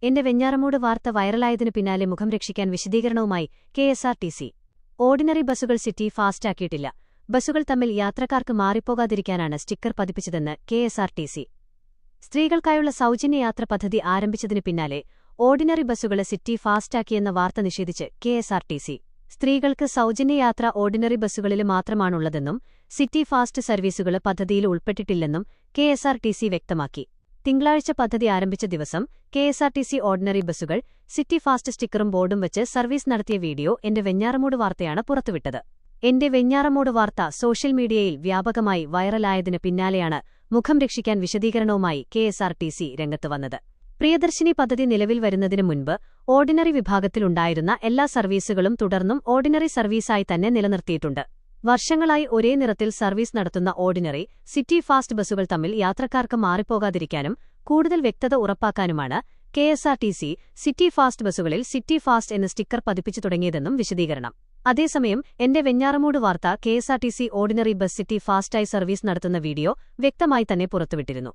എന്റെ വെഞ്ഞാറമൂട് വാർത്ത വൈറലായതിനു പിന്നാലെ മുഖം രക്ഷിക്കാൻ വിശദീകരണവുമായി കെഎസ്ആർടിസി. ഓർഡിനറി ബസുകൾ സിറ്റി ഫാസ്റ്റാക്കിയിട്ടില്ല. ബസുകൾ തമ്മിൽ യാത്രക്കാർക്ക് മാറിപ്പോകാതിരിക്കാനാണ് സ്റ്റിക്കർ പതിപ്പിച്ചതെന്ന് കെഎസ്ആർടിസി. സ്ത്രീകൾക്കായുള്ള സൗജന്യയാത്ര പദ്ധതി ആരംഭിച്ചതിനു പിന്നാലെ ഓർഡിനറി ബസുകളെ സിറ്റി ഫാസ്റ്റാക്കിയെന്ന വാർത്ത നിഷേധിച്ച് കെഎസ്ആർടിസി. സ്ത്രീകൾക്ക് സൗജന്യയാത്ര ഓർഡിനറി ബസുകളിൽ മാത്രമാണുള്ളതെന്നും സിറ്റി ഫാസ്റ്റ് സർവീസുകൾ പദ്ധതിയിൽ ഉൾപ്പെട്ടിട്ടില്ലെന്നും കെഎസ്ആർടിസി വ്യക്തമാക്കി. തിങ്കളാഴ്ച പദ്ധതി ആരംഭിച്ച ദിവസം കെഎസ്ആർടിസി ഓർഡിനറി ബസുകൾ സിറ്റി ഫാസ്റ്റ് സ്റ്റിക്കറും ബോർഡും വെച്ച് സർവീസ് നടത്തിയ വീഡിയോ എന്റെ വെഞ്ഞാറമൂട് വാർത്തയാണ് പുറത്തുവിട്ടത്. എന്റെ വെഞ്ഞാറമൂട് വാർത്ത സോഷ്യൽ മീഡിയയിൽ വ്യാപകമായി വൈറലായതിനു പിന്നാലെയാണ് മുഖം രക്ഷിക്കാൻ വിശദീകരണവുമായി കെഎസ്ആർടിസി രംഗത്ത് വന്നത്. പ്രിയദർശിനി പദ്ധതി നിലവിൽ വരുന്നതിനു മുൻപ് ഓർഡിനറി വിഭാഗത്തിലുണ്ടായിരുന്ന എല്ലാ സർവീസുകളും തുടർന്നും ഓർഡിനറി സർവീസായി തന്നെ നിലനിർത്തിയിട്ടുണ്ട്. വർഷങ്ങളായി ഒരേ നിറത്തിൽ സർവീസ് നടത്തുന്ന ഓർഡിനറി, സിറ്റി ഫാസ്റ്റ് ബസുകൾ തമ്മിൽ യാത്രക്കാർക്ക് മാറിപ്പോകാതിരിക്കാനും കൂടുതൽ വ്യക്തത ഉറപ്പാക്കാനുമാണ് കെഎസ്ആർടിസി സിറ്റി ഫാസ്റ്റ് ബസുകളിൽ സിറ്റി ഫാസ്റ്റ് എന്ന സ്റ്റിക്കർ പതിപ്പിച്ചു തുടങ്ങിയതെന്നും വിശദീകരണം. അതേസമയം എന്റെ വെഞ്ഞാറമൂട് വാർത്ത കെഎസ്ആർടിസി ഓർഡിനറി ബസ് സിറ്റി ഫാസ്റ്റായി സർവീസ് നടത്തുന്ന വീഡിയോ വ്യക്തമായി തന്നെ പുറത്തുവിട്ടിരുന്നു.